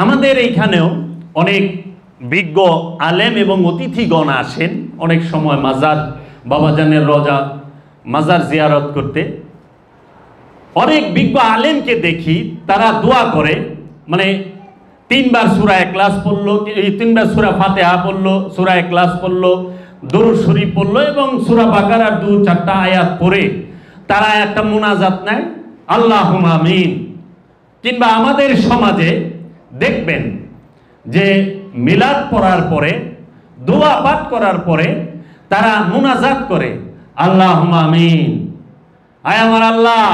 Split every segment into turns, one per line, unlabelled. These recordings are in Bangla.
আমাদের এইখানেও অনেক বিজ্ঞ আলেম এবং অতিথিগণ আসেন অনেক সময় মাজার বাবাজানের রোজা মাজার জিয়ারত করতে। অনেক বিজ্ঞ আলেমকে দেখি তারা দোয়া করে, মানে 3 বার সূরা ইখলাস পড়লো, 3 বার সূরা ফাতিহা পড়লো, সূরা ইখলাস পড়লো, দরুদ শরীফ পড়লো এবং সূরা বাকারার 2-4টা আয়াত পড়ে তারা একটা মুনাজাত নেয়, আল্লাহুম্মা আমিন। কিংবা আমাদের সমাজে দেখবেন যে মিলাদ পড়ার পরে দোয়া পাঠ করার পরে তারা মুনাজাত করে, আল্লাহুম্মা আমিন। আয় আমার আল্লাহ,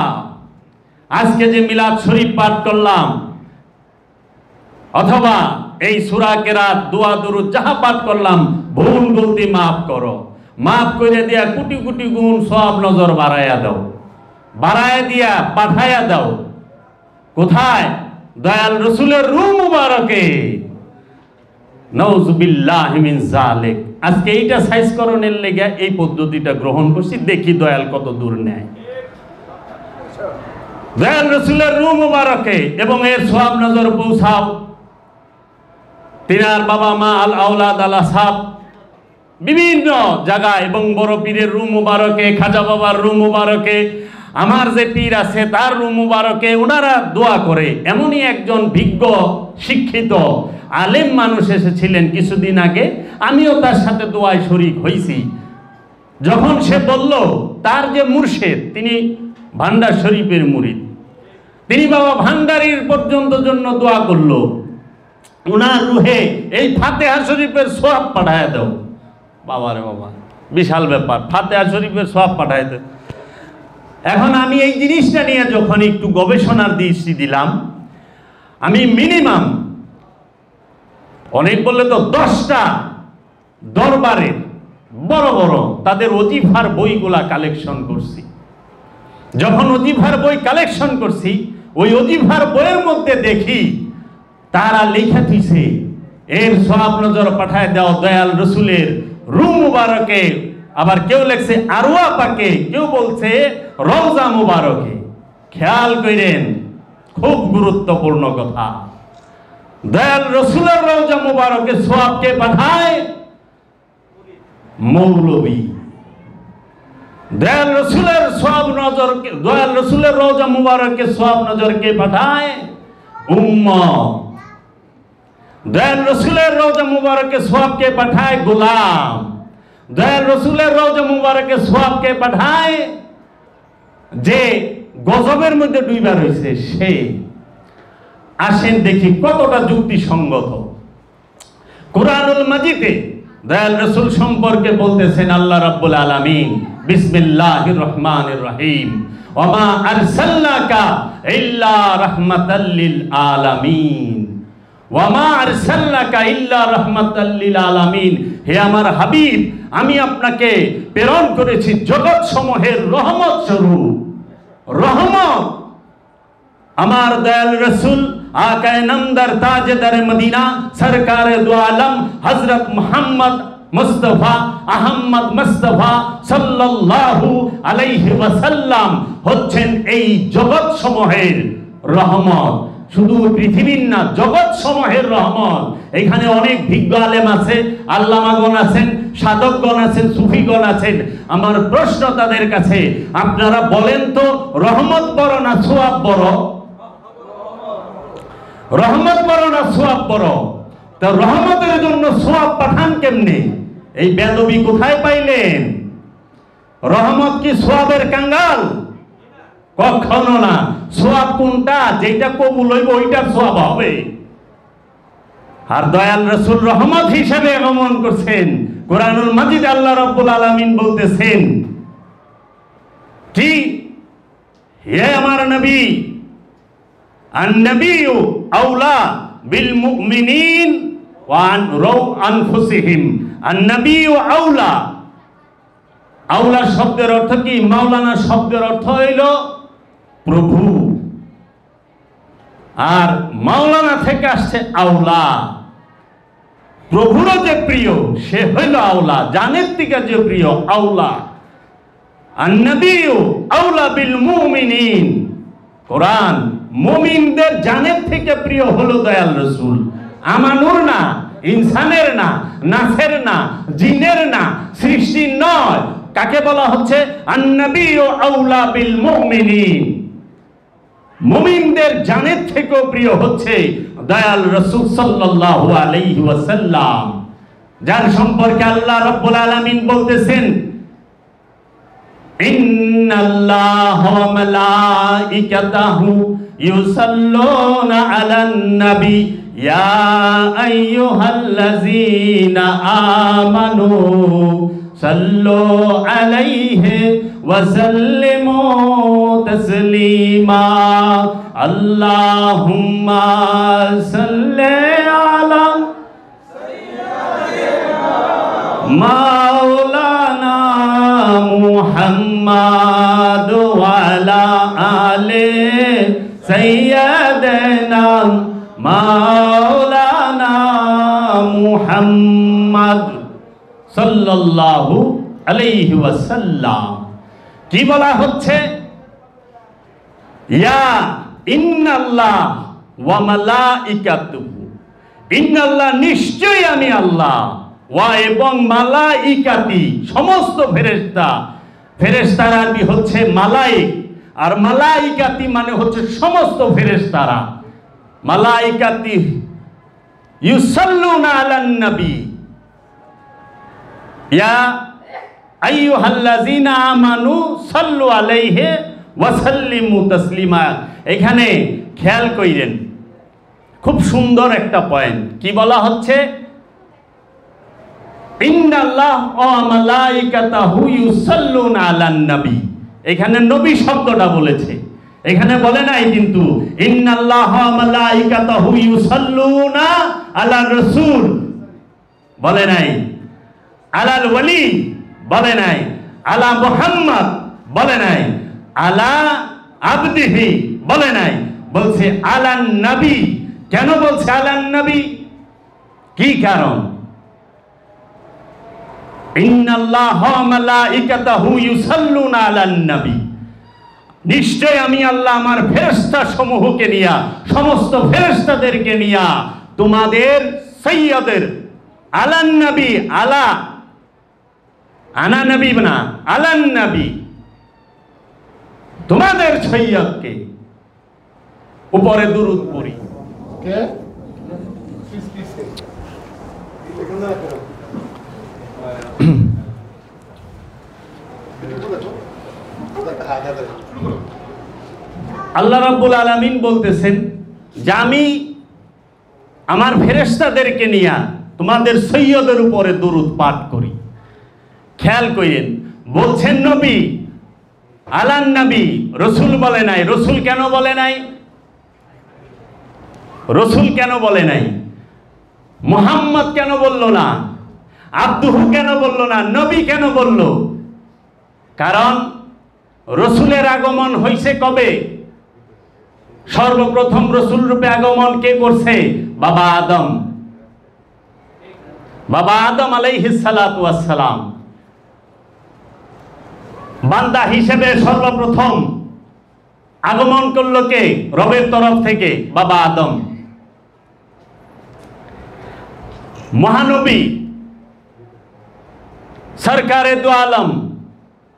আজকে যে মিলাদ শরীফ পাঠ করলাম অথবা এই সূরা কেরাত দোয়া দরুদ যাহা পাঠ করলাম, ভুল গলতি মাফ করো, মাফ করে দিয়া কোটি কোটি গুণ সওয়াব নজর বাড়ায়া দাও, বাড়ায়া দিয়া পাঠায়া দাও। কোথায়? দয়াল রাসূলের রূহ মুবারকে। নাউযুবিল্লাহি মিন যালিক। আজকে এইটা সাইজ করণের লেগে এই পদ্ধতিটা গ্রহণ করছি, দেখি দয়াল কত দূর নেয়। দয়াল রাসূলের রূহ মুবারকে এবং এর সওয়াব নজর পৌঁছাও। তিনার বাবা মা আল আওলাদ আল আসহাব বিভিন্ন জায়গায় এবং বড় পীরের রূহ মুবারকে, খাজা বাবার রূহ মুবারকে, আমার যে পীর আছে তার রূহ মুবারকে ওনারা দোয়া করে। এমনই একজন বিজ্ঞ শিক্ষিত আলেম মানুষ এসেছিলেন কিছুদিন আগে, আমিও তার সাথে দোয়ায় শরীক হয়েছি। যখন সে বলল তার যে মুর্শিদ, তিনি ভান্ডার শরীফের মুরিদ, তিনি বাবা ভান্ডারীর পর্যন্ত জন্য দোয়া করলো, উনার রুহে এই ফাতিহা শরীফের সওয়াব পাঠায় দাও। বাবারে বাবা, বিশাল ব্যাপার, ফাতিহা শরীফের সওয়াব পাঠায় দাও। এখন আমি এই জিনিসটা নিয়ে যখন একটু গবেষণার দৃষ্টি দিলাম, আমি মিনিমাম অনেক বললে তো 10টা দরবারের বড় বড় তাদের ওজিফার বইগুলা কালেকশন করছি। যখন ওজিফার বই কালেকশন করছি, ওই ওজিফার বইয়ের মধ্যে দেখি তারা লেখা দিছে এর সওয়াব নজর পাঠায় দাও দয়াল রাসূলের রূহ মুবারকে। আবার কেউ লেখছে আরওয়া পাকে, কেউ বলছে রওজা মুবারকে। খেয়াল করেন, খুব গুরুত্বপূর্ণ কথা। দয়াল রাসূলের রওজা মুবারকে সওয়াব কে পাঠায়? মৌলবী। দয়াল রাসূলের সওয়াব নজর, দয়াল রাসূলের রওজা মুবারকে সওয়াব নজর কে পাঠায়? উম্মত। দয়াল রাসূলের রওজা মুবারকে সওয়াব কে পাঠায়? গোলাম। দয়াল রাসূলের রওজা মুবারকে সওয়াব কে পাঠায়? যে গজবের মধ্যে ডুইবা রয়েছে সে। আসেন দেখি কতটা যুক্তিসঙ্গত। কুরআনুল মাজিদে দয়াল রাসূল সম্পর্কে বলতেছেন আল্লাহ রাব্বুল আলামিন, বিসমিল্লাহির রহমানির রহিম, ওয়া মা আরসালনাকা ইল্লা রাহমাতাল লিল আলামিন, ওয়া মা আরসালনাকা ইল্লা রাহমাতাল লিল আলামিন। হে আমার হাবিব, আমি আপনাকে প্রেরণ করেছি জগৎ সমূহের রহমত স্বরূপ। রহমত। আমার দয়াল রাসূল আকায়ে নামদার তাজদারে মদিনা সরকারে দু আলম হযরত মুহাম্মদ মুস্তাফা আহমদ মুস্তাফা সাল্লাল্লাহু আলাইহি ওয়াসাল্লাম হচ্ছেন এই জগৎ সমূহের রহমত। শুধু পৃথিবীর না, জগৎ সমূহের রহমত। এখানে অনেক বিজ্ঞ আলেম আছে, আল্লামাগণ আছেন, সাধকগণ আছেন, সুফিগণ আছেন। আমার প্রশ্ন তাদের কাছে, আপনারা বলেন তো রহমত বড় না সওয়াব বড়? রহমত বড় না সওয়াব বড়? তা রহমতের জন্য সওয়াব পাঠান কেমনে? এই বেদবি কোথায় পাইলেন? রহমত কি সওয়াবের কাঙ্গাল? কখনো না। সওয়াব কোনটা? যেটা কবুল হইব ওইটার সওয়াব হবে। আর দয়াল রাসূল রহমত হিসেবে আগমন করছেন। কুরআনুল মাজিদ আল্লাহ রাব্বুল আলামিন বলতেছেন কি, হে আমার নবী, আন-নবিয়্যু আওলা বিল মুমিনিন ওয়া আনফুসিহিম। আন-নবিয়্যু আওলা। আওলা শব্দের অর্থ কি? মাওলানা শব্দের অর্থ হইল প্রভু, আর মাওলানা থেকে আসছে আওলা। প্রভুর যে প্রিয় সে হইল আওলা, জানের থেকে যে প্রিয় আওলা। আন-নবিয়্যু আওলা বিল মুমিনিন। কোরআন মুমিনদের জানের থেকে প্রিয় হলো দয়াল রাসূল। আমানুর না, ইনসানের না, নাসের না, জিনের না, সৃষ্টির নয়। কাকে বলা হচ্ছে? আন-নাবিয়্যু আউলা বিল মুমিনিন। মুমিনদের জানের থেকেও প্রিয় হচ্ছে দয়াল রাসূল সাল্লাল্লাহু আলাইহি ওয়াসাল্লাম, যার সম্পর্কে আল্লাহ রাব্বুল আলামিন বলতেছেন, ইন্নাল্লাহা ওয়া মালাইকাতাহু ইউসাল্লুনা আলান নবী ইয়া আইয়ুহাল্লাযীনা আমানু সাল্লু আলাইহি ওয়া সাল্লিমু তাসলিমা। আল্লাহুম্মা সাল্লি আলা মাওলানা মুহাম্মাদ ওয়া আলা আলি সাইয়্যিদিনা মাওলানা মুহাম্মাদ সাল্লাল্লাহু আলাইহি ওয়াসাল্লাম। কি বলা হচ্ছে? ইয়া ইন্নাল্লাহ ওয়া মালাইকাতুহু, ইন্নাল্লাহ নিশ্চয়ই আমি আল্লাহ, ওয়া এবং মালাইকাতি সমস্ত ফেরেশতা। ফেরেশতার আরবি হচ্ছে মালাইক, আর মালাইকাতি মানে হচ্ছে সমস্ত ফেরেশতারা। মালাইকাতি ইউসাল্লুনা আলান নবী ইয়া আইয়ুহাল্লাযীনা আমানু সাল্লু আলাইহি ওয়া সাল্লিমু তাসলিমা। এখানে খেয়াল কইরেন, খুব সুন্দর একটা পয়েন্ট। কি বলা হচ্ছে? ইন্নাল্লাহ ওয়া মালাইকাতাহু ইউসাল্লুনা আলান নবী। এখানে নবী শব্দটা বলেছে, এখানে বলে নাই কিন্তু ইন্নাল্লাহ ওয়া মালাইকাতাহু ইউসাল্লুনা আলা রাসূল বলে নাই, আলাল ওয়ালি বলে নাই, আলা মুহাম্মদ বলে নাই, আলা আবদিহি বলে নাই, বলছে আলান নবী। কেন বলছে আলান নবী? কি কারণ? ইন্নাল্লাহ ওয়া মালাইকাতাহু ইউসাল্লুনা আলান নবী, নিশ্চয় আমি আল্লাহ আমার ফেরেশতা সমূহকে নিয়া, সমস্ত ফেরেশতাদেরকে নিয়া তোমাদের সৈয়দের আলান নবী, আলা আনা নবী না, আলান নবী, তোমাদের সৈয়দকে উপরে দুরূদ পড়ি। আল্লাহ রাব্বুল আলামিন বলতেছেন যে আমি আমার ফেরেশতাদেরকে নিয়া তোমাদের সৈয়দের উপরে দুরূদ পাঠ করি। খেয়াল করেন, বলছেন নবী, আলান নবী, রসুল বলে নাই। রসুল কেন বলে নাই? রসুল কেন বলে নাই? মুহাম্মদ কেন বলল না? আব্দুহু কেন বলল না? নবী কেন বলল? কারণ রসুলের আগমন হইছে কবে? সর্বপ্রথম রসুল রূপে আগমন কে করছে? বাবা আদম। বাবা আদম আলাইহিস সালাতু ওয়াস সালাম বান্দা হিসেবে সর্বপ্রথম আগমন করলো কে? রবের তরফ থেকে বাবা আদম। মহানবী সরকারে দু আলম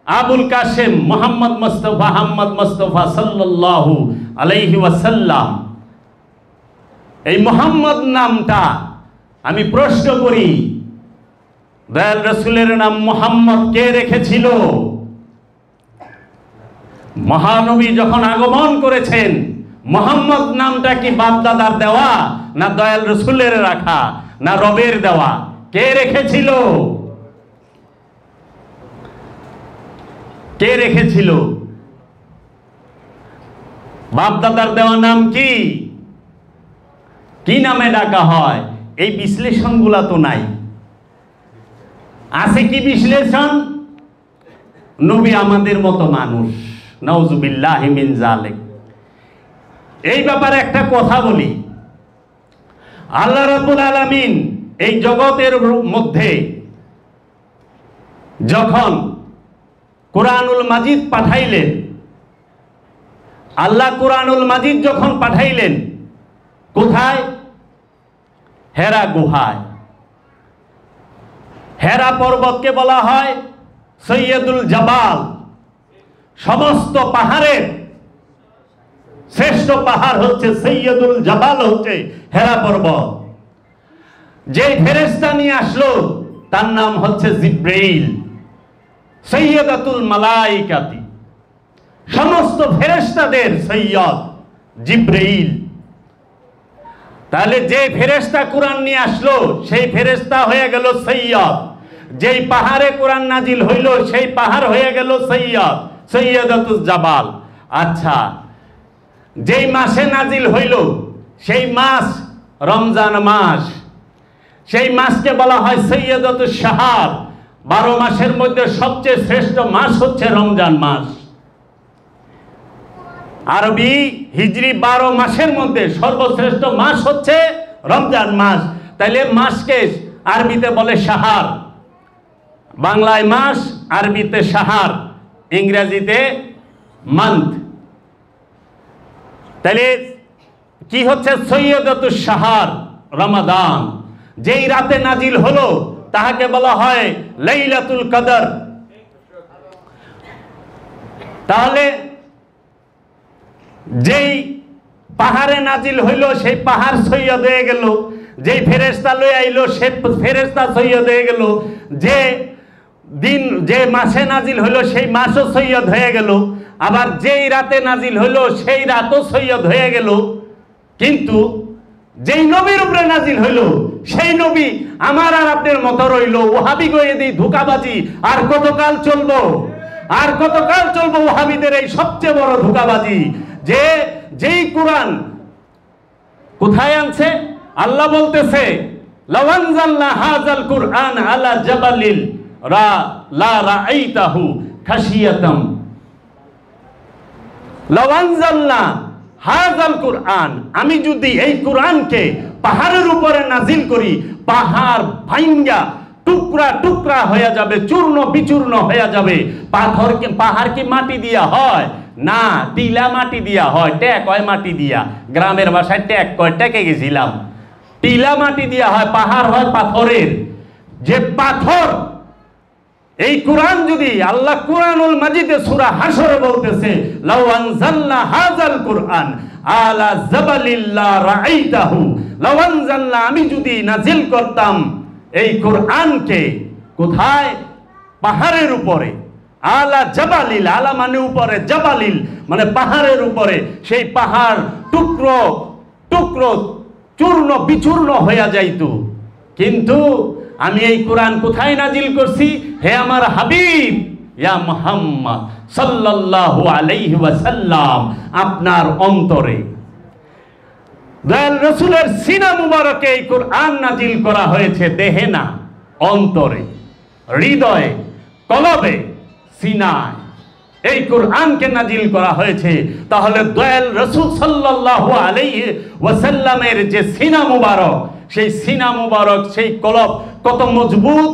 আবুল কাসেম মোহাম্মদ মুস্তাফা সাল্লাল্লাহু আলাইহি ওয়াসাল্লাম, এই মোহাম্মদ নামটা আমি প্রশ্ন করি, দয়াল রাসূলের নাম মোহাম্মদ কে রেখেছিল? মহানবী যখন আগমন করেছেন, মোহাম্মদ নামটা কি বাপদাদার দেওয়া, না দয়াল রাসূলের রাখা, না রবের দেওয়া? কে রেখেছিল? কে রেখেছিল? বাপদাদার দেওয়া নাম কি? কি নামে ডাকা হয়? এই বিশ্লেষণগুলা তো নাই। আছে কি বিশ্লেষণ? নবী আমাদের মতো মানুষ, নাউজুবিল্লাহি মিন যালিক। এই ব্যাপারে একটা কথা বলি, আল্লাহ রাব্বুল আলামিন এই জগতের মধ্যে যখন কোরআনুল মাজিদ পাঠাইলেন, আল্লাহ কুরআনুল মাজিদ যখন পাঠাইলেন কোথায়? হেরা গুহায়। হেরা পর্বতকে বলা হয় সৈয়দুল জাবাল, সমস্ত পাহাড়ের শ্রেষ্ঠ পাহাড় হচ্ছে সৈয়দুল জাবাল, হচ্ছে হেরা পর্বত। যে ফেরেশতা নিয়ে আসলো তার নাম হচ্ছে জিব্রাইল, সৈয়দাতুল মালাইকাতি, সমস্ত ফেরেশতাদের সৈয়দ জিব্রাইল। তাহলে যে ফেরেশতা কোরআন নিয়ে আসলো সেই ফেরেশতা হয়ে গেল সৈয়দ। যেই পাহাড়ে কোরআন নাজিল হইল সেই পাহাড় হয়ে গেল সৈয়দ, সৈয়দাতুল জাবাল। আচ্ছা, যেই মাসে নাজিল হইল সেই মাস রমজান মাস, সেই মাসকে বলা হয় সৈয়দাতুল শাহর। 12 মাসের মধ্যে সবচেয়ে শ্রেষ্ঠ মাস হচ্ছে রমজান মাস। আরবি হিজরি 12 মাসের মধ্যে সর্বশ্রেষ্ঠ মাস হচ্ছে রমজান মাস। তাইলে মাসকে আরবিতে বলে শাহর, বাংলায় মাস, আরবিতে শাহর, ইংরেজিতে মান্থ। তাইলে কি হচ্ছে? সৈয়দাতুল শাহর রমাদান। যেই রাতে নাজিল হলো তাহাকে বলা হয় লাইলাতুল কদর। তাহলে যেই পাহাড়ে নাজিল হইল সেই পাহাড় সৈয়দ হয়ে গেল, যেই ফেরেশতা লই আইলো সে ফেরেশতা সৈয়দ হয়ে গেল, যে দিন যে মাসে নাজিল হইল সেই মাসও সৈয়দ হয়ে গেল, আবার যেই রাতে নাজিল হইল সেই রাতও সৈয়দ হয়ে গেল। কিন্তু যেই নবীর উপরে নাজিল হইল সেই নবী আমার আর আপনার মতো রইল। ওহাবি গয়ে দিই ধোঁকাবাজি আর কতকাল চলবো, আর কতকাল চলবো ওহাবিদের এই সবচেয়ে বড় ধোঁকাবাজি। যে যেই কোরআন কোথায় আনছে? আল্লাহ বলতেছে লাওয়ানজালনা হাযাল কুরআন আলা জাবালিল লা রাআইতাহু খাশিয়াতাম। লাওয়ানজালনা হাযাল কুরআন, আমি যদি এই কোরআনকে পাহাড়ের উপরে নাজিল করি, পাহাড় ভাঙ্গা টুকরা টুকরা হয়ে যাবে, চূর্ণ বিচূর্ণ হয়ে যাবে। পাহাড় কি মাটি দিয়া হয়? না, টিলা মাটি দিয়া হয়, ট্যাক হয় মাটি দিয়া। গ্রামের ভাষায় ট্যাক কয়, ট্যাকে গেছিলাম। টিলা মাটি দিয়া হয়, পাহাড় হয় পাথরের। যে পাথর, এই কোরআন যদি আল্লাহ কুরআনুল মাজিদে সূরা হাশরে বলতেছে লাউ আনজালনা হাযাল কুরআন আলা জাবালিল লা রাআইতাহু, লাউ আনজালনা, আমি যদি নাজিল করতাম এই কোরআনকে কোথায়? পাহাড়ের উপরে। আলা জাবালিল, আলা মানে উপরে, জাবালিল মানে পাহাড়ের উপরে। সেই পাহাড় টুকরো টুকরো চূর্ণ বিচূর্ণ হয়ে যাইত। কিন্তু আমি এই কোরআন কোথায় নাজিল করছি? হে আমার হাবিব ইয়া মুহাম্মদ সাল্লাল্লাহু আলাইহি ওয়াসাল্লাম, আপনার অন্তরে। দয়াল রাসূলের সিনা মুবারকে এই কোরআন নাজিল করা হয়েছে, দেহে না, অন্তরে, হৃদয়ে, কলবে, সিনায় এই কোরআনকে নাজিল করা হয়েছে। তাহলে দয়াল রাসূল সাল্লাল্লাহু আলাইহি ওয়াসাল্লামের যে সিনা মুবারক, সেই সিনা মুবারক, সেই কলব কত মজবুত,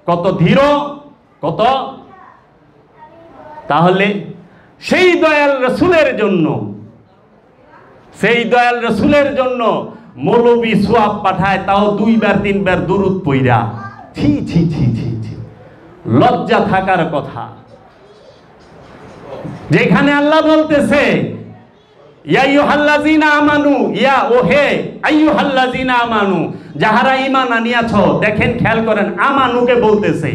কত ধীর, কত। তাহলে সেই দয়াল রাসূলের জন্য, সেই দয়াল রাসূলের জন্য মৌলবী সোয়াব পাঠায়, তাও 2 বার 3 বার দুরূদ পইরা। ছি ছি ছি ছি ছি, লজ্জা থাকার কথা। যেখানে আল্লাহ বলতেছে ইয়া আইয়ুহাল্লাযিনা আমানু, ইয়া ওহে আইয়ুহাল্লাযিনা আমানু, যাহারা ঈমান আনিয়াছো। দেখেন, খেয়াল করেন, আমানুকে বলতেছে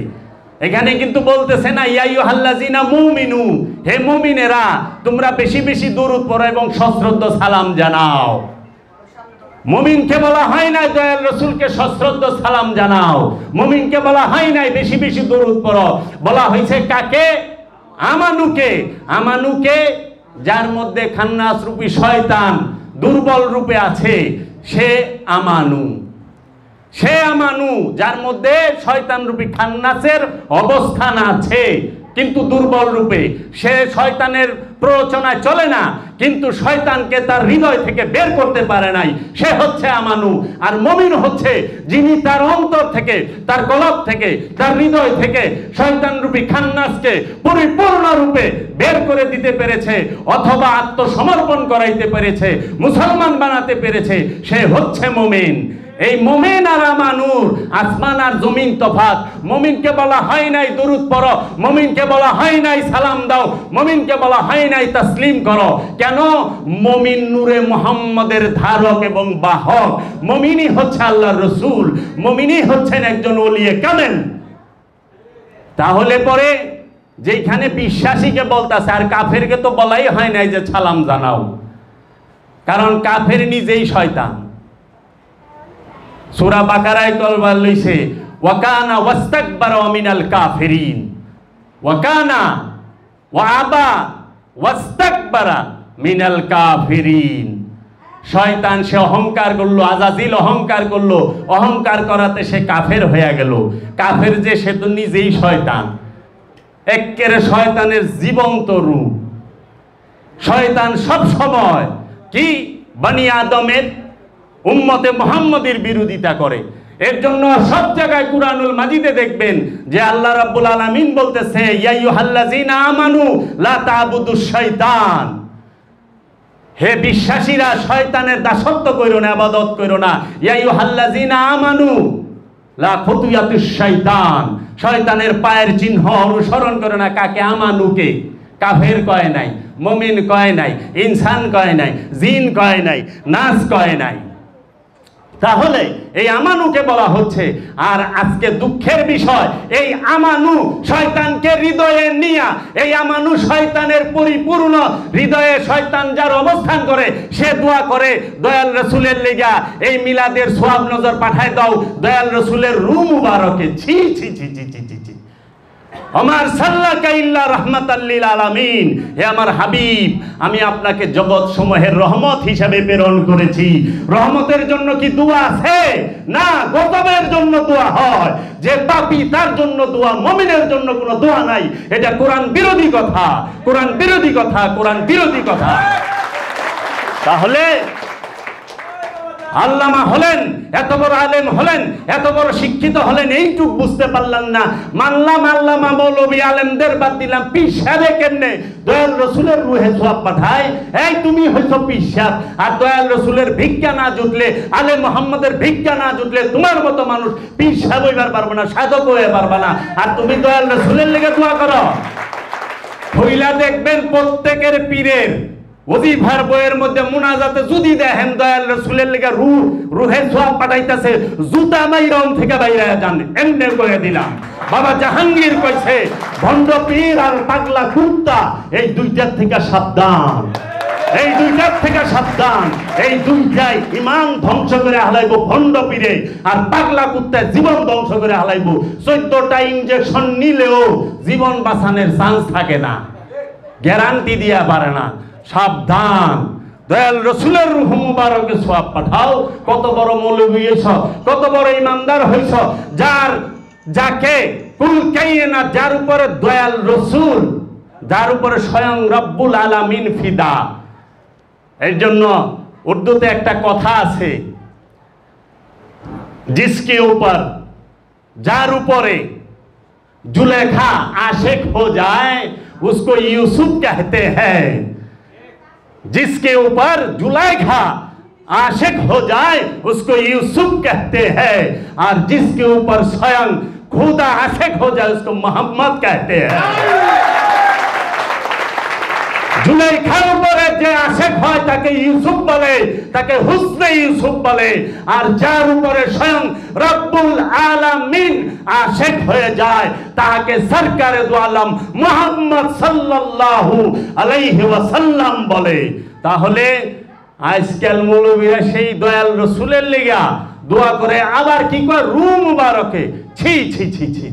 এখানে, কিন্তু বলতেছে না ইয়া আইয়ুহাল্লাযিনা মুমিনু, হে মুমিনেরা তোমরা বেশি বেশি দরুদ পড়ো এবং সশ্রদ্ধ সালাম জানাও। মুমিনকে বলা হয় না দয়াল রাসূলকে সশ্রদ্ধ সালাম জানাও, মুমিনকে বলা হয় নাই বেশি বেশি দরুদ পড়ো। বলা হয়েছে কাকে? আমানুকে। আমানুকে, যার মধ্যে খান্নাস রূপী শয়তান দুর্বল রূপে আছে, সে আমানু। সে আমানু, যার মধ্যে শয়তান রূপী খান্নাসের অবস্থান আছে কিন্তু দুর্বল রূপে। সে শয়তানের প্ররোচনায় চলে না, কিন্তু শয়তানকে তার হৃদয় থেকে বের করতে পারে নাই, সে হচ্ছে আমানু। আর মুমিন হচ্ছে যিনি তার অন্তর থেকে, তার কলব থেকে, তার হৃদয় থেকে শয়তান রূপী খান্নাসকে পরিপূর্ণ রূপে বের করে দিতে পেরেছে, অথবা আত্মসমর্পণ করাইতে পেরেছে, মুসলমান বানাতে পেরেছে, সে হচ্ছে মুমিন। এই মুমিন আর আমানুর আসমান আর জমিন তফাৎ। মুমিনকে বলা হয় নাই দুরূদ পড়ো, মুমিনকে বলা হয় নাই সালাম দাও, মুমিনকে বলা হয় নাই তাসলিম করো। কেন? মুমিন নূরে মুহাম্মদের ধারক এবং বাহক। মুমিনই হচ্ছে আল্লাহর রাসূল, মুমিনই হচ্ছেন একজন ওলিয়ে কামেল। তাহলে পরে যেখানে বিশ্বাসীকে বলতাছে, আর কাফেরকে তো বলাই হয় নাই যে সালাম জানাও, কারণ কাফের নিজেই শয়তান। সূরা বাকারায় কলবার লইছে ওয়াকানা ওয়াস্তাকবারা মিনাল কাফিরিন, ওয়াকানা ওয়া আবা ওয়াস্তাকবারা মিনাল কাফিরিন। শয়তান সে অহংকার করলো, আজাজিল অহংকার করলো, অহংকার করাতে সে কাফের হয়ে গেল। কাফের যে সে তো নিজেই শয়তান, এক্কেরে শয়তানের জীবন্ত রূপ। শয়তান সব সময় কি বনি আদমের উম্মতে মুহাম্মদের বিরোধিতা করে। এর জন্য সব জায়গায় কুরআনুল মাজিদে দেখবেন যে আল্লাহ রাব্বুল আলামিন বলতেছে ইয়া আইয়ুহাল্লাযিনা আমানু লা তা'বুদুশ শাইতান, হে বিশ্বাসীরা শয়তানের দাসত্ব কইরো না, ইবাদত কইরো না। ইয়া আইয়ুহাল্লাযিনা আমানু লা খুতুয়াতুশ শাইতান, শয়তানের পায়ের চিহ্ন অনুসরণ করো না। কাকে? আমানুকে। কাফের কয় নাই, মুমিন কয় নাই, ইনসান কয় নাই, জিন কয় নাই, নাস কয় নাই। তাহলে এই আমানুকে বলা হচ্ছে। আর আজকে দুঃখের বিষয়, এই আমানু শয়তানকে হৃদয়ে নিয়া, এই আমানু শয়তানের পরিপূর্ণ হৃদয়ে শয়তান যার অবস্থান করে, সে দোয়া করে দয়াল রাসূলের লেগা এই মিলাদের সওয়াব নজর পাঠায় দাও দয়াল রাসূলের রূহ মুবারকে। ছি ছি ছি ছি ছি ছি। আমার সাল্লাকা ইল্লা রাহমাতাল লিল আলামিন, হে আমার হাবিব, আমি আপনাকে জগৎ সমূহের রহমত হিসেবে প্রেরণ করেছি। রহমতের জন্য কি দোয়া আছে? না, গজবের জন্য দোয়া হয়। যে পাপী তার জন্য দোয়া, মুমিনের জন্য কোনো দোয়া নাই। এটা কোরআন বিরোধী কথা, কোরআন বিরোধী কথা, কোরআন বিরোধী কথা। তাহলে আল্লামা হলেন, এত বড় আলেম হলেন, এত বড় শিক্ষিত হলেন, এইটুক বুঝতে পারলেন না। মানলাম আল্লামা মৌলবী আলেমদের বাদ দিলাম, পীর সাহেব কেমনে দয়াল রসুলের রুহে সওয়াব পাঠায়? এই তুমি হইছো পীর সাহেব, আর দয়াল রসুলের ভিক্ষা না জুটলে, আলেম মুহাম্মদের ভিক্ষা না জুটলে তোমার মতো মানুষ পীর সাহেব হইবার পারবে না, সাধক হইতে পারবে না। আর তুমি দয়াল রসুলের লেগে দোয়া করো। হইলা দেখবেন প্রত্যেকের পীরের ওজিফার বইয়ের মধ্যে মুনাজাতে যদি দেখেন দয়াল রাসূলের লেগে রুহের সওয়াব পাঠাইতেছে, জুতা মাইরন থেকে বাইরে যান, এমনি করে দিলাম। বাবা জাহাঙ্গীর কইছে ভণ্ড পীর আর পাগলা কুত্তা এই দুইটার থেকে সাবধান, এই দুইটার থেকে সাবধান। এই দুইটাই ইমান ধ্বংস করে হালাইবো ভণ্ড পীরে, আর পাগলা কুত্তা জীবন ধ্বংস করে হালাইবো। 14টা ইনজেকশন নিলেও জীবন বাঁচানোর চান্স থাকে না, গ্যারান্টি দিয়া পারে না। সাবধান, দয়াল রসুলের রূহ মুবারকে সওয়াব পাঠাও। কত বড় মৌলবী হইছ, কত বড় ইমানদার হইছ, যাকে কুল কায়নাত, যার উপরে দয়াল রসুল, যার উপরে স্বয়ং রব্বুল আলামিন ফিদা। এর জন্য উর্দুতে একটা কথা আছে, জিসকে উপর, যার উপরে जुलेखा आशिक हो जाए उसको यूसुफ कहते हैं। जिसके ऊपर जुलेखा आशिक हो जाए उसको यूसुफ कहते हैं, और जिसके ऊपर स्वयं खुदा आशिक हो जाए उसको मोहम्मद कहते हैं। जुलेखार উপরে যে আশিক হয় তাকে ইউসুফ বলে, তাকে হুসনে ইউসুফ বলে। আর যার উপরে স্বয়ং রব্বুল আলামিন আশিক হয়ে যায় তাকে সরকারে দু আলম মুহাম্মদ সাল্লাল্লাহু আলাইহি ওয়াসাল্লাম বলে। তাহলে আজকাল মৌলবীরা সেই দয়াল রসুলের লেগা দোয়া করে, আবার কি করে রূহ মুবারকে। ছি ছি ছি ছি,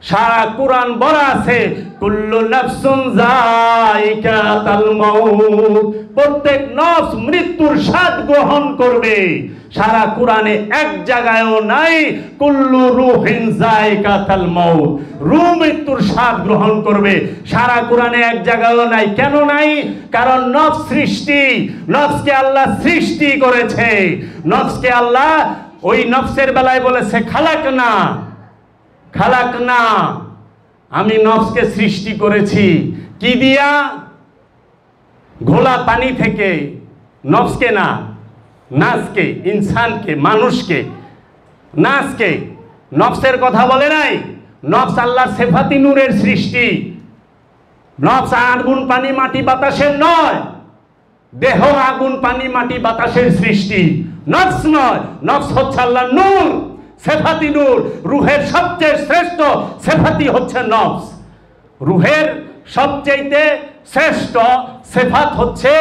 সারা কোরআন বলা আছে কুল্লু নাফসুন যায়িকাতুল মাউত, প্রত্যেক নফস মৃত্যুর স্বাদ গ্রহণ করবে। সারা কোরআনে এক জায়গায়ও নাই কুল্লু রূহিন যায়িকাতুল মাউত, রূহ মৃত্যুর স্বাদ গ্রহণ করবে। সারা কোরআনে এক জায়গায়ও নাই। কেন নাই? কারণ নফস সৃষ্টি, নফসকে আল্লাহ সৃষ্টি করেছে। নফসকে আল্লাহ ওই নফসের বেলায় বলেছে খালাকনা, খালাকনা, আমি নফসকে সৃষ্টি করেছি কি দিয়া? ঘোলা পানি থেকে। নফসকে না, নাসকে, ইনসানকে, মানুষকে, নাসকে। নফসের কথা বলে নাই। নফস আল্লাহর সিফাতি নূরের সৃষ্টি। নফস আগুন পানি মাটি বাতাসের নয়, দেহ আগুন পানি মাটি বাতাসের সৃষ্টি। নফস নয়, নফস হচ্ছে আল্লাহর নূর, সিফাতি নূর। রুহের সবচেয়ে শ্রেষ্ঠ সিফাতি হচ্ছে নফস। রুহের সবচেয়ে শ্রেষ্ঠ সিফাত হচ্ছে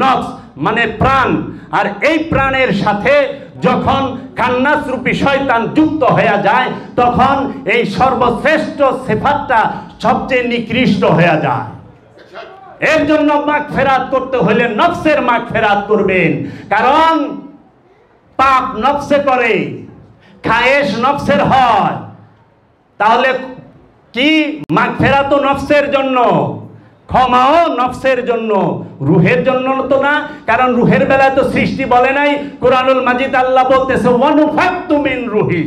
নফস, মানে প্রাণ। আর এই প্রাণের সাথে যখন খান্নাস রূপী শয়তান যুক্ত হয়ে যায়, তখন এই সর্বশ্রেষ্ঠ সিফাতটা সবচেয়ে নিকৃষ্ট হয়ে যায়। এর জন্য মাগফিরাত করতে হলে নফসের মাগফিরাত করবেন, কারণ পাপ নফসে করে, খায়েশ নফসের হয়। তাহলে কি? মাগফিরাত নফসের জন্য, ক্ষমাও নফসের জন্য, রুহের জন্য তো না। কারণ রুহের বেলায় তো সৃষ্টি বলে নাই। কুরআনুল মাজিদ আল্লাহ বলতেছে ওয়ানুফাক্তু মিন রুহি,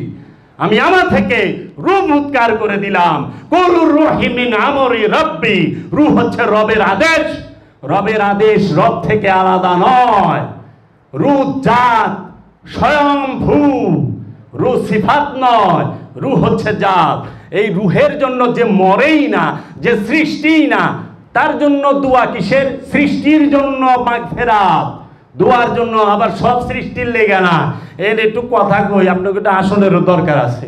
আমি আমার থেকে রূহ মুৎকার করে দিলাম। কুলুর রুহি মিন আমরি রব্বি, রূহ হচ্ছে রবের আদেশ। রবের আদেশ রব থেকে আলাদা নয়। রূহ জাত, স্বয়ংভূ। রূহ সিফাত নয়, রূহ হচ্ছে জাত। এই রুহের জন্য যে মরেই না, যে সৃষ্টিই না, তার জন্য দোয়া কিসের? সৃষ্টির জন্য মাগফিরাত, দোয়ার জন্য। আবার সব সৃষ্টির লেগে না। এর একটু কথা কই, আপনাকে একটু আসনেরও দরকার আছে।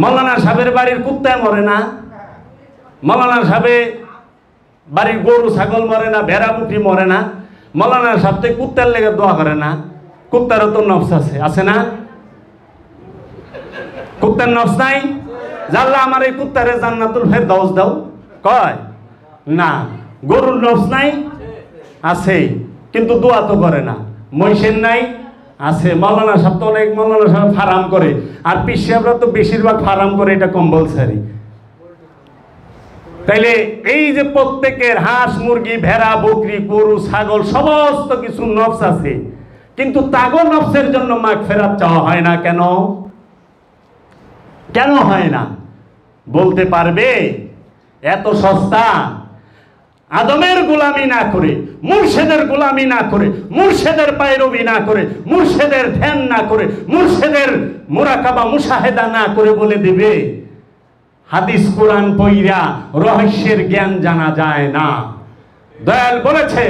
মৌলানা সাহেবের বাড়ির কুত্তায় মরে না? মৌলানা সাহেবের বাড়ির গরু ছাগল মরে না? ভেড়া বুটি মরে না? মৌলানা সাহেব তো কুত্তার লেগে দোয়া করে না? কুত্তারও তো নফস আছে, আছে না? কুত্তার নফস নাই? জাল্লা আমার এই কুত্তারে জান্নাতুল ফেরদাউস দাও, কয় না। গরুর নফস নাই? আছে, কিন্তু দোয়া তো করে না। মহিষের নাই? আছে। মৌলানা সাহেব তো অনেক, মৌলানা সাহেব ফারাম করে, আর পীর সাহেবরা তো বেশিরভাগ ফারাম করে, এটা কম্পালসারি। তাইলে এই যে প্রত্যেকের হাঁস মুরগি ভেড়া বকরি গরু ছাগল সমস্ত কিছু নফস আছে, কিন্তু তাগো নফসের জন্য মাগফিরাত চাওয়া হয় না কেন? কেন হয় না বলতে পারবে? এত সস্তা। আদমের গোলামি না করে, মুর্শেদের গোলামি না করে, মুর্শেদের পায়রবি না করে, মুর্শেদের ধ্যান না করে, মুর্শেদের মুরাকাবা মুশাহেদা না করে বলে দিবে হাদিস কোরআন পইরা রহস্যের জ্ঞান জানা যায় না। দয়াল বলেছে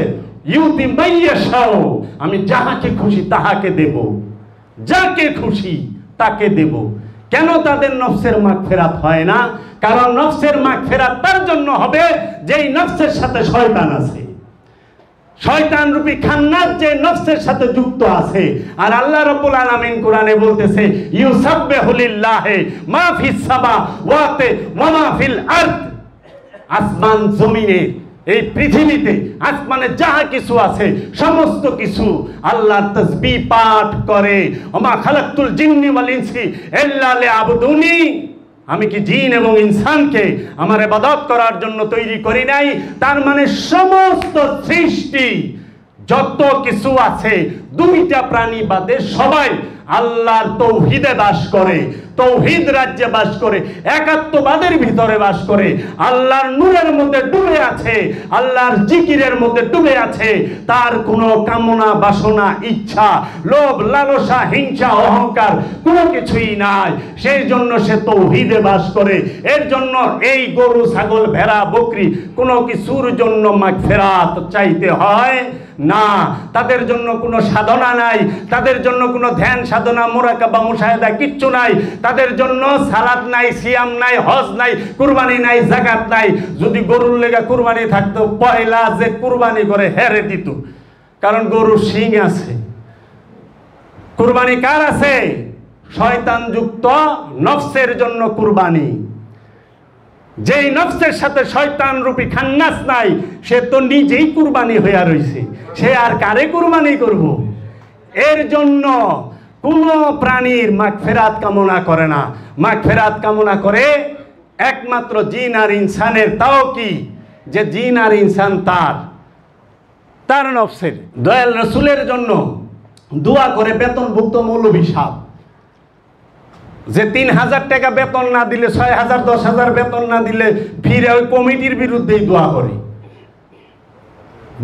ইউতি মাইয়াশাও, আমি যাহাকে খুশি তাহাকে দেব, যাকে খুশি তাকে দেব। কেন তাদের নফসের মাগফিরাত হয় না? কারণ নফসের মাগফিরাত তার জন্য হবে যেই নফসের সাথে শয়তান আছে। শয়তান রূপী খান্নাস যে নফসের সাথে যুক্ত আছে। আর আল্লাহ রাব্বুল আলামিন কোরআনে বলতেছে ইউসাব্বিহু লিল্লাহি মা ফিস সামাওয়াতি ওয়া মা ফিল আরদ, আসমান জমিনে, এই পৃথিবীতে আসমানে যাহা কিছু আছে সমস্ত কিছু আল্লাহর তাসবিহ পাঠ করে। ওমা খালাকতুল জিন্নি ওয়াল ইনসি ইল্লা লিয়াবুদুনি, আমি কি জিন এবং ইনসানকে আমার ইবাদত করার জন্য তৈরি করি নাই? তার মানে সমস্ত সৃষ্টি যত কিছু আছে, দুইটা প্রাণী বাদে সবাই আল্লাহর তৌহিদে বাস করে, তৌহিদ রাজ্যে বাস করে, একাত্মবাদের ভিতরে বাস করে, আল্লাহর নূরের মধ্যে ডুবে আছে, আল্লাহর জিকিরের মধ্যে ডুবে আছে। তার কোনো কামনা বাসনা ইচ্ছা লোভ লালসা হিংসা অহংকার কোনো কিছুই নাই। সেই জন্য সে তৌহিদে বাস করে। এর জন্য এই গরু ছাগল ভেড়া বকরি কোনো কিছুর জন্য মাগফিরাত চাইতে হয় না। তাদের জন্য কোনো সাধনা নাই, তাদের জন্য কোনো ধ্যান সাধনা মুরাকাবা মুশাহেদা কিচ্ছু নাই। তাদের জন্য সালাত নাই, সিয়াম নাই, হজ নাই, কুরবানি নাই, যাকাত নাই। যদি গরুর লেগা কুরবানি থাকতো, পয়লা যে কুরবানি করে হেরে দিত, কারণ গরুর শিং আছে। কুরবানি কার আছে? শয়তান যুক্ত নফসের জন্য কুরবানি।
যেই নফসের সাথে শয়তান রূপী খান্নাস নাই, সে তো নিজেই কুরবানি হইয়া রইছে, সে আর কারে কুরবানি করব? এর জন্য কোনো প্রাণীর মাগফিরাত কামনা করে না। মাগফিরাত কামনা করে একমাত্র জিন আর ইনসানের। তাও কি যে জিন আর ইনসান তার নফসের। দয়াল রসুলের জন্য দোয়া করে বেতনভুক্ত মৌলভী সাহেব, যে 3000 টাকা বেতন না দিলে, 6000 10,000 বেতন না দিলে ফিরে ওই কমিটির বিরুদ্ধেই দোয়া করে।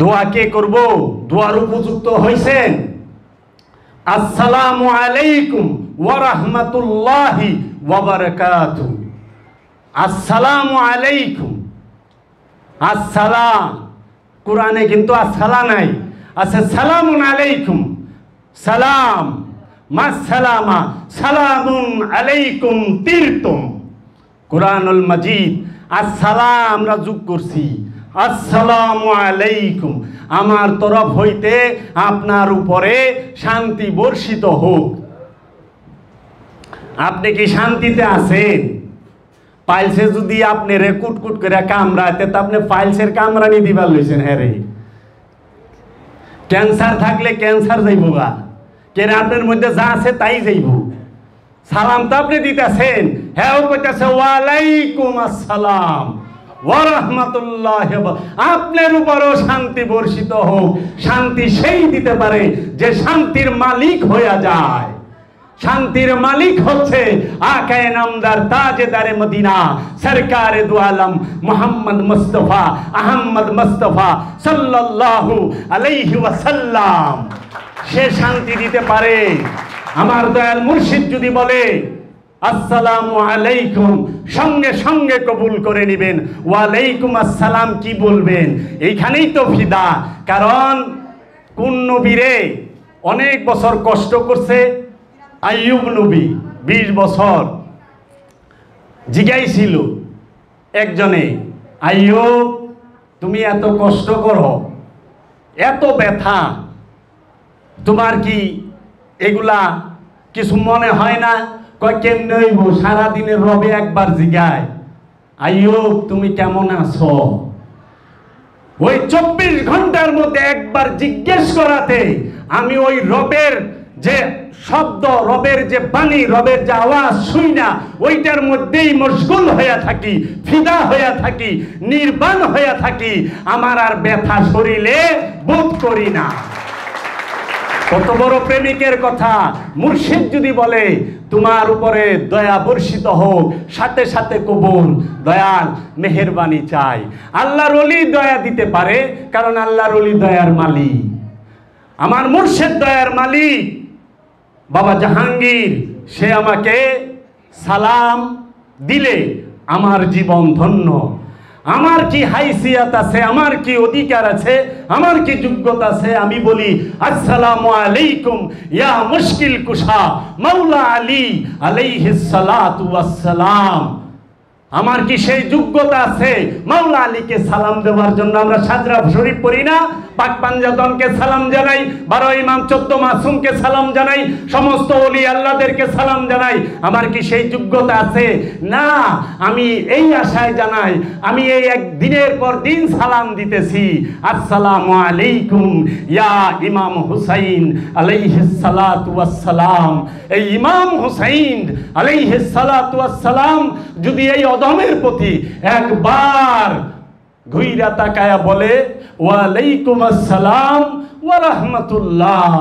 দোয়া কে করব? দোয়ার উপযুক্ত হইছেন আসসালামু আলাইকুম ওয়া রাহমাতুল্লাহি ওয়া বারাকাতুহু। আসসালামু আলাইকুম, আসসালাম। কোরআনে কিন্তু আসসালা নাই, আছে সালামুন আলাইকুম। সালাম মাসসালামা সালামুন আলাইকুম তিরতুম। কুরআনুল মাজিদ আসসালাম আমরা যোগ করছি, আসসালামু আলাইকুম, আমার তরফ হইতে আপনার উপরে শান্তি বর্ষিত হোক। আপনি কি শান্তিতে আছেন? পাইলসে যদি আপনি রে কুটকুট করে কামড়াতে, তা আপনি পাইলসের কামড়ানি দিবার লইছেন। হ্যাঁ রে, ক্যান্সার থাকলে ক্যান্সার যাইব গা, কেন আপনার মধ্যে যা আছে তাই যাইব। সালাম তো আপনি দিতেছেন, হ্যাঁ ও কইতেছে ওয়ালাইকুম আসসালাম ওয়া রাহমাতুল্লাহি। আপনার উপরও শান্তি বর্ষিত হোক। শান্তি সেই দিতে পারে যে শান্তির মালিক হইয়া যায়। শান্তির মালিক হচ্ছে আকায়ে নামদার তাজেদারে মদিনা সরকারে দু আলম মুহাম্মদ মুস্তাফা আহমদ মুস্তাফা সাল্লাল্লাহু আলাইহি ওয়াসাল্লাম। সে শান্তি দিতে পারে। আমার দয়াল মুর্শিদ যদি বলে আসসালামু আলাইকুম, সঙ্গে সঙ্গে কবুল করে নেবেন। ওয়ালাইকুম আসসালাম কি বলবেন? এইখানেই তো ফিদা। কারণ কোন নবীরে অনেক বছর কষ্ট করছে? আইয়ুব নবী 20 বছর জিগাইছিল একজনে, আইয়ুব তুমি এত কষ্ট করো, এত ব্যথা, তোমার কি এগুলা কিছু মনে হয় না? কয় কেমনে হইব? সারাদিনের রবে একবার জিগায়, আইয়ুব তুমি কেমন আছো? ওই 24 ঘন্টার মধ্যে একবার জিজ্ঞেস করাতে আমি ওই রবের যে শব্দ, রবের যে বাণী, রবের যে আওয়াজ শুই না, ওইটার মধ্যেই মশগুল হইয়া থাকি, ফিদা হইয়া থাকি, নির্বাণ হইয়া থাকি। আমার আর ব্যথা শরীরে বোধ করি না। কত বড় প্রেমিকের কথা! মুর্শিদ যদি বলে তোমার উপরে দয়া বর্ষিত হোক, সাথে সাথে কবুল। দয়াল মেহেরবানি চাই। আল্লাহর ওলি দয়া দিতে পারে, কারণ আল্লাহর ওলি দয়ার মালিক। আমার মুর্শিদ দয়ার মালিক বাবা জাহাঙ্গীর, সে আমাকে সালাম দিলে আমার জীবন ধন্য। আমার কি হাইসিয়াত আছে, আমার কি অধিকার আছে, আমার কি যোগ্যতা আছে? আমি বলি আসসালামু আলাইকুম ইয়া মুশকিল কুশা মাওলা আলী আলাইহিস সালাতু ওয়াস সালাম। আমার কি সেই যোগ্যতা আছে মাওলা আলীকে সালাম দেওয়ার জন্য? আমরা সাজরা শরীফ পড়ি না? পাক পাঞ্জাতনকে সালাম জানাই, 12 ইমাম 14 মাসুমকে সালাম জানাই, সমস্ত ওলি আল্লাহদেরকে সালাম জানাই। আমার কি সেই যোগ্যতা আছে? না। আমি এই আশায় জানাই, আমি এই এক দিনের পর দিন সালাম দিতেছি, আসসালামু আলাইকুম ইয়া ইমাম হুসাইন আলাইহিস সালাতু ওয়াস সালাম। এই ইমাম হুসাইন আলাইহিস সালাতু ওয়াস সালাম যদি এই অদমের প্রতি একবার ঘুইরা তাকায়া বলে ওয়ালাইকুম আসসালাম ওয়া রাহমাতুল্লাহ,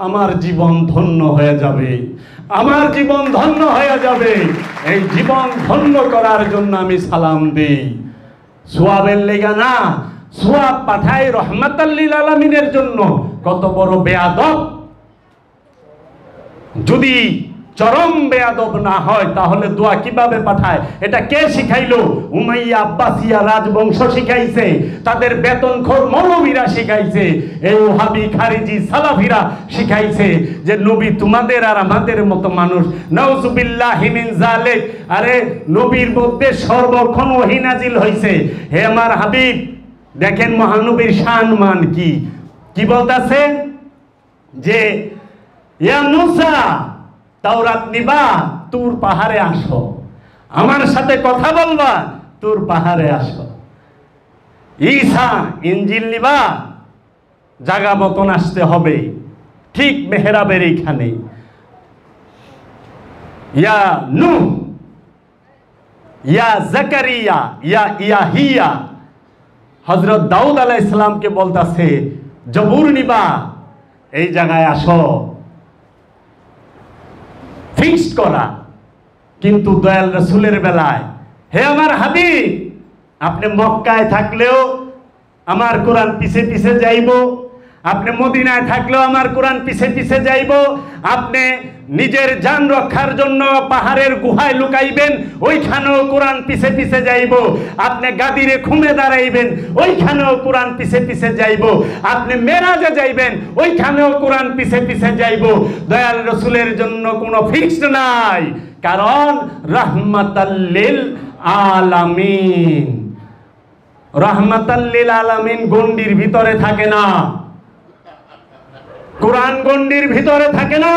আমার জীবন ধন্য হয়ে যাবে, আমার জীবন ধন্য হয়ে যাবে। এই জীবন ধন্য করার জন্য আমি সালাম দেই, সোয়াবের লেগা না। সোয়াব পাঠাই রহমাতাল লিল আলামিনের জন্য। কত বড় বেয়াদব! যদি চরম বেয়াদব না হয় তাহলে দোয়া কিভাবে পাঠায়? এটা কে শিখাইলো? উমাইয়া আব্বাসিয়া রাজবংশ শিখাইছে, তাদের বেতনখোর মৌলবীরা শিখাইছে, এই ওহাবি খারিজি সালাফিরা শিখাইছে যে নবী তোমাদের আর আমাদের মতো মানুষ। নাউজুবিল্লাহি মিন যালিক। আরে নবীর মধ্যে সর্বক্ষণ ওহী নাজিল হইছে। হে আমার হাবিব, দেখেন মহানবীর শান মান কি কি বলতাছে যে ইয়া মুসা তাওরাত নিবা, তুর পাহাড়ে আসো, আমার সাথে কথা বলবা, তোর পাহাড়ে আসো। ঈসা ইঞ্জিল নিবা, জাগা মতন আসতে হবে, ঠিক মেহরাবের এইখানে। ইয়া নূহ, ইয়া জাকারিয়া, ইয়া ইয়াহিয়া, হযরত দাউদ আলাইহিস সালামকে বলতাছে জবুর নিবা, এই জায়গায় আসো, ফিক্সড করা। কিন্তু দয়াল রাসূলের বেলায়, হে আমার হাবিব, আপনি মক্কায় থাকলেও আমার কোরআন পিছে পিছে যাইব, আপনি মদিনায় থাকলেও আমার কোরআন পিছে পিছে যাইব, আপনি নিজের জান রক্ষার জন্য পাহাড়ের গুহায় লুকাইবেন, ওইখানেও কোরআন পিছে পিছে যাইব, আপনি গাদিরে খুমে দাঁড়াইবেন, ওইখানেও কোরআন পিছে পিছে যাইব, আপনি মেরাজে যাইবেন, ওইখানেও কোরআন পিছে পিছে যাইব। দয়াল রাসূলের জন্য কোনো ফিক্সড নাই, কারণ রাহমাতাল লিল আলামিন। রাহমাতাল লিল আলামিন গণ্ডির ভিতরে থাকে না, কোরআন গণ্ডির ভিতরে থাকে না।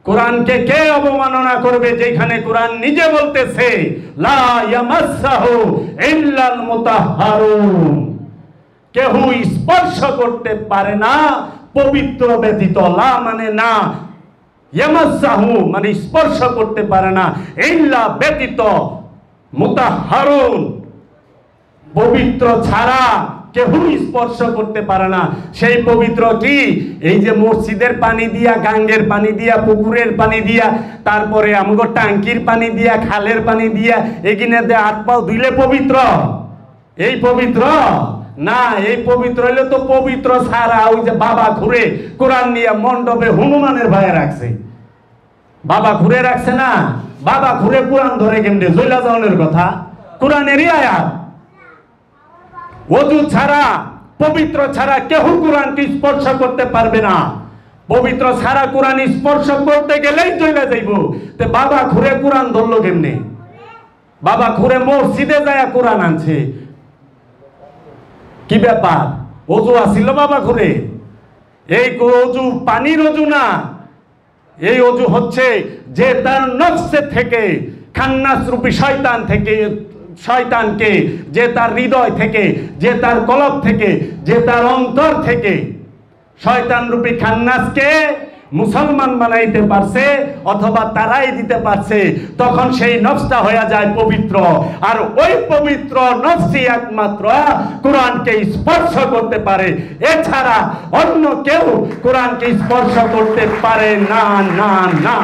কোরআনকে কে অবমাননা করবে, যেখানে কোরআন নিজে বলতেছে লা ইয়ামাসসাহু ইল্লাল মুতাহহারুন, কেউ স্পর্শ করতে পারে না পবিত্র ব্যতীত। লা মানে না, ইয়ামাসসাহু মানে স্পর্শ করতে পারে না, ইল্লা ব্যতীত, মুতাহহারুন পবিত্র ছাড়া কেউ স্পর্শ করতে পারে না। সেই পবিত্র কি? এই যে মসজিদের পানি দিয়া, গাঙ্গের পানি দিয়া, পুকুরের পানি দিয়া, তারপরে আমগো টাঙ্কির পানি দিয়া, খালের পানি দিয়া, এগিনে দিয়ে হাত পাও ধুইলে পবিত্র? এই পবিত্র না। এই পবিত্র হইলে তো পবিত্র ছাড়া ওই যে বাবা ঘুরে কোরআন নিয়ে মণ্ডপে হনুমানের ভয়ে রাখছে, বাবা ঘুরে রাখছে না, বাবা ঘুরে কোরআন ধরে কেমনে? জৈলা জাওনের কথা, কোরআনেরই আয়াত। ওযু ছাড়া, পবিত্র ছাড়া কেউ কোরআনকে স্পর্শ করতে পারবে না। পবিত্র ছাড়া কোরআন স্পর্শ করতে গেলেই চলে যাইব। তে বাবা ঘুরে কোরআন ধরলো কেমনে? বাবা ঘুরে মসজিদে যায় কোরআন আনছে, কি ব্যাপার? ওযু আসিল বাবা ঘুরে? এই ওযু পানির ওযু না, এই ওযু হচ্ছে যে তার নফসে থেকে, খান্নাস রূপী শয়তান থেকে, শয়তানকে যে তার হৃদয় থেকে, যে তার কলব থেকে, যে তার অন্তর থেকে শয়তান রূপী খান্নাসকে মুসলমান বানাইতে পারছে, অথবা তারাই দিতে পারছে, তখন সেই নফসটা হয়ে যায় পবিত্র। আর ওই পবিত্র নফসই একমাত্র কোরআনকে স্পর্শ করতে পারে, এছাড়া অন্য কেউ কোরআনকে স্পর্শ করতে পারে না, না, না।